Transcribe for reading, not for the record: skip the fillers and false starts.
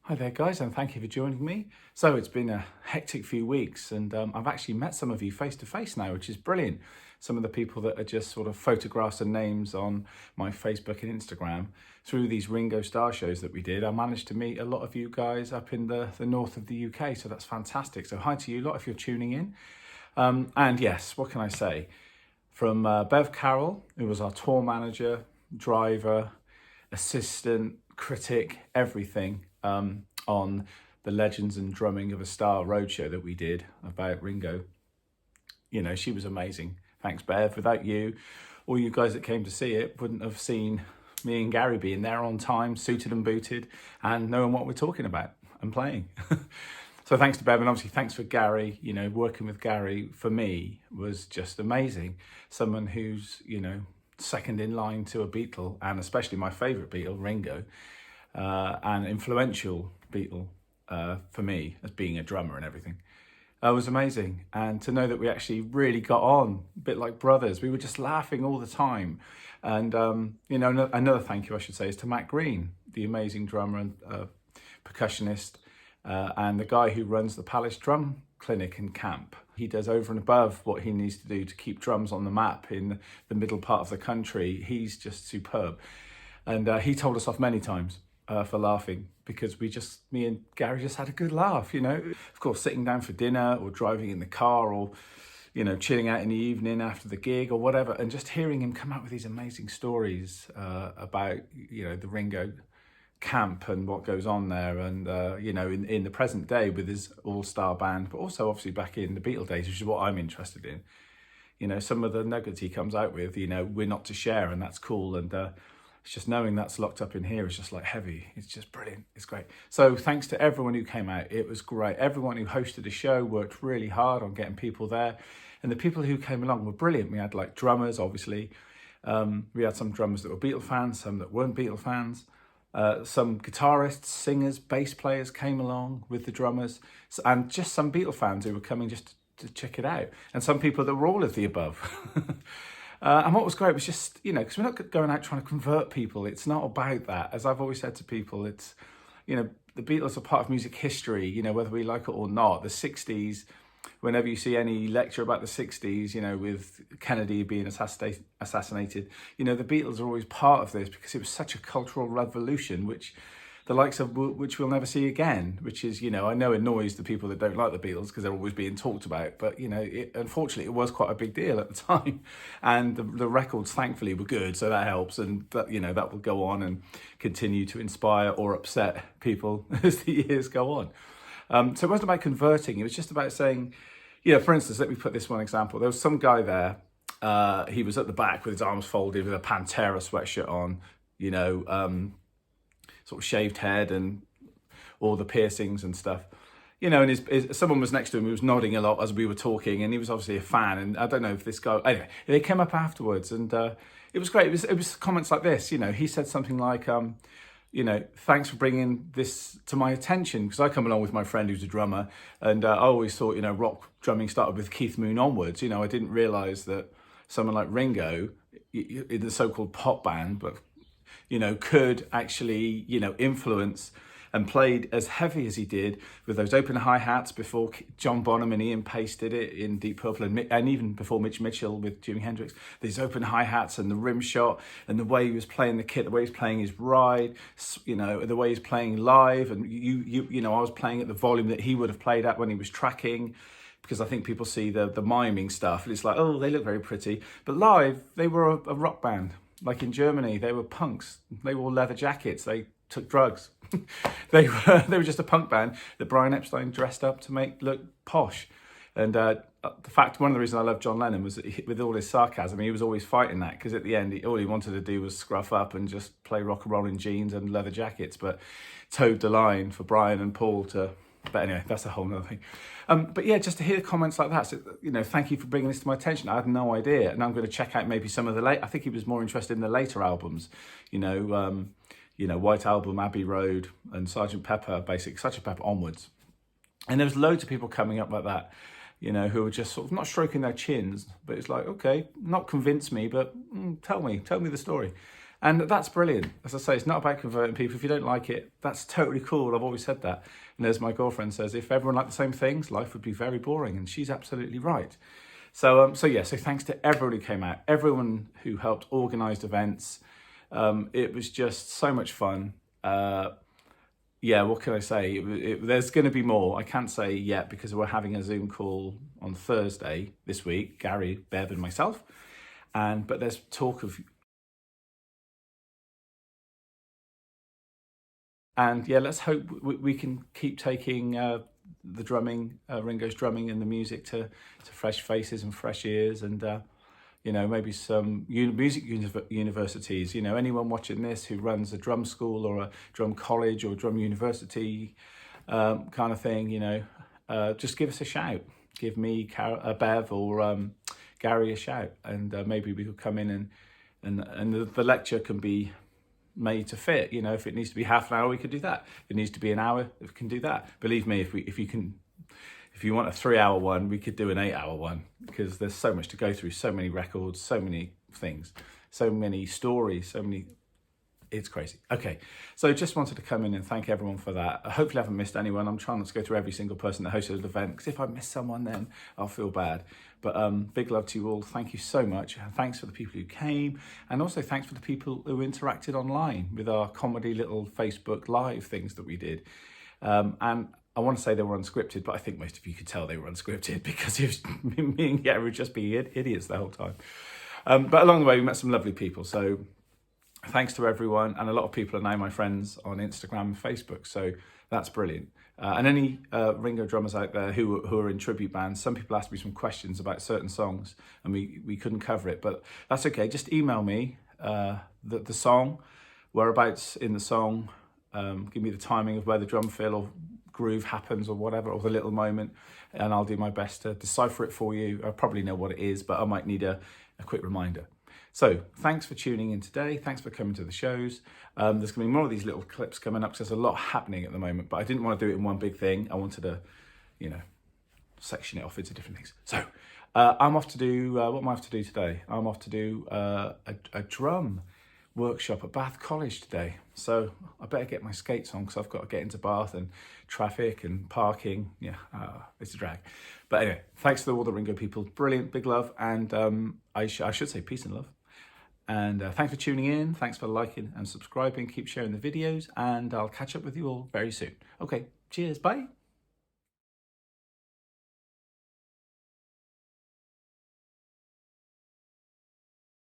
Hi there, guys, and thank you for joining me. So it's been a hectic few weeks, and I've actually met some of you face to face now, which is brilliant. Some of the people that are just sort of photographs and names on my Facebook and Instagram through these Ringo Star shows that we did. I managed to meet a lot of you guys up in the north of the UK, so that's fantastic. So hi to you lot if you're tuning in. And yes, what can I say? From Bev Carroll, who was our tour manager, driver, assistant, critic, everything on the Legends and Drumming of a Star roadshow that we did about Ringo. You know, she was amazing. Thanks, Bev. Without you, all you guys that came to see it wouldn't have seen me and Gary being there on time, suited and booted, and knowing what we're talking about and playing. So thanks to Bev, and obviously thanks for Gary. You know, working with Gary for me was just amazing. Someone who's, you know, second in line to a Beatle, and especially my favourite Beatle, Ringo, and influential Beatle for me as being a drummer and everything. Was amazing. And to know that we actually really got on, a bit like brothers. We were just laughing all the time. And, you know, another thank you, I should say, is to Matt Green, the amazing drummer and percussionist, and the guy who runs the Palace Drum Clinic and Camp. He does over and above what he needs to do to keep drums on the map in the middle part of the country. He's just superb. And he told us off many times for laughing, because me and Gary just had a good laugh, you know. Of course, sitting down for dinner or driving in the car or, you know, chilling out in the evening after the gig or whatever, and just hearing him come out with these amazing stories about, you know, the Ringo camp and what goes on there, and you know, in the present day with his all-star band, but also obviously back in the Beatle days, which is what I'm interested in. You know, some of the nuggets he comes out with, you know, we're not to share, and that's cool. And it's just knowing that's locked up in here is just like heavy. It's just brilliant. It's great. So thanks to everyone who came out. It was great. Everyone who hosted the show worked really hard on getting people there. And the people who came along were brilliant. We had like drummers, obviously. We had some drummers that were Beatle fans, some that weren't Beatle fans. Some guitarists, singers, bass players came along with the drummers. And just some Beatle fans who were coming just to check it out. And some people that were all of the above. And what was great was just, you know, because we're not going out trying to convert people. It's not about that. As I've always said to people, it's, you know, the Beatles are part of music history, you know, whether we like it or not. The 60s, whenever you see any lecture about the 60s, you know, with Kennedy being assassinated, you know, the Beatles are always part of this because it was such a cultural revolution, which the likes of which we'll never see again, which is, you know, I know annoys the people that don't like the Beatles because they're always being talked about, but, you know, unfortunately it was quite a big deal at the time, and the records thankfully were good, so that helps, and that, you know, that will go on and continue to inspire or upset people as the years go on. So it wasn't about converting, it was just about saying, you know, for instance, let me put this one example. There was some guy there, he was at the back with his arms folded with a Pantera sweatshirt on, you know, sort of shaved head and all the piercings and stuff, you know, and someone was next to him who was nodding a lot as we were talking, and he was obviously a fan. And I don't know if this guy, anyway, they came up afterwards, and it was great. It was comments like this, you know, he said something like, you know, thanks for bringing this to my attention, because I come along with my friend who's a drummer, and I always thought, you know, rock drumming started with Keith Moon onwards. You know, I didn't realise that someone like Ringo, in the so-called pop band, but, you know, could actually, you know, influence and played as heavy as he did with those open hi-hats before John Bonham and Ian Pace did it in Deep Purple, and even before Mitch Mitchell with Jimi Hendrix. These open hi-hats and the rim shot and the way he was playing the kit, the way he's playing his ride, you know, the way he's playing live. And you know, I was playing at the volume that he would have played at when he was tracking, because I think people see the miming stuff and it's like, oh, they look very pretty. But live, they were a rock band. Like in Germany, they were punks. They wore leather jackets. They took drugs. they were just a punk band that Brian Epstein dressed up to make look posh. And the fact, one of the reasons I love John Lennon was that with all his sarcasm, he was always fighting that, because at the end, all he wanted to do was scruff up and just play rock and roll in jeans and leather jackets, but towed the line for Brian and Paul to. But anyway, that's a whole nother thing. But yeah, just to hear comments like that, so, you know, thank you for bringing this to my attention. I had no idea, and I'm going to check out maybe some of the late. I think he was more interested in the later albums, you know, White Album, Abbey Road, and Sergeant Pepper, Sergeant Pepper onwards. And there was loads of people coming up like that, you know, who were just sort of not stroking their chins, but it's like, okay, not convince me, but tell me the story. And that's brilliant. As I say, it's not about converting people. If you don't like it, that's totally cool. I've always said that. And as my girlfriend says, if everyone liked the same things, life would be very boring. And she's absolutely right. So thanks to everybody who came out, everyone who helped organise events. It was just so much fun. What can I say? There's going to be more. I can't say yet because we're having a Zoom call on Thursday this week, Gary, Bev and myself. But there's talk of... And yeah, let's hope we can keep taking the drumming, Ringo's drumming and the music to fresh faces and fresh ears, and maybe some music universities. Anyone watching this who runs a drum school or a drum college or drum university kind of thing, just give us a shout. Give me, Bev or Gary a shout, and maybe we could come in and the lecture can be made to fit. If it needs to be half an hour, we could do that. If it needs to be an hour, we can do that. Believe me, if you want a 3-hour one, we could do an 8-hour one, because there's so much to go through, so many records, so many things, so many stories, it's crazy. Okay, so just wanted to come in and thank everyone for that. Hopefully I haven't missed anyone. I'm trying not to go through every single person that hosted the event, because if I miss someone, then I'll feel bad. But big love to you all. Thank you so much. Thanks for the people who came, and also thanks for the people who interacted online with our comedy little Facebook Live things that we did. And I want to say they were unscripted, but I think most of you could tell they were unscripted, because it was me and Gary would just be idiots the whole time. But along the way, we met some lovely people. So thanks to everyone. And a lot of people are now my friends on Instagram and Facebook. So that's brilliant. And any Ringo drummers out there who are in tribute bands, some people asked me some questions about certain songs and we couldn't cover it, but that's okay. Just email me the song, whereabouts in the song, give me the timing of where the drum fill or groove happens or whatever, or the little moment, and I'll do my best to decipher it for you. I probably know what it is, but I might need a quick reminder. So thanks for tuning in today. Thanks for coming to the shows. There's going to be more of these little clips coming up, because there's a lot happening at the moment, but I didn't want to do it in one big thing. I wanted to, section it off into different things. So I'm off to do, what am I off to do today? I'm off to do a drum workshop at Bath College today. So I better get my skates on, because I've got to get into Bath, and traffic and parking. Yeah, it's a drag. But anyway, thanks to all the Ringo people. Brilliant, big love. And I should say peace and love. And thanks for tuning in. Thanks for liking and subscribing. Keep sharing the videos, and I'll catch up with you all very soon. Okay, cheers, bye.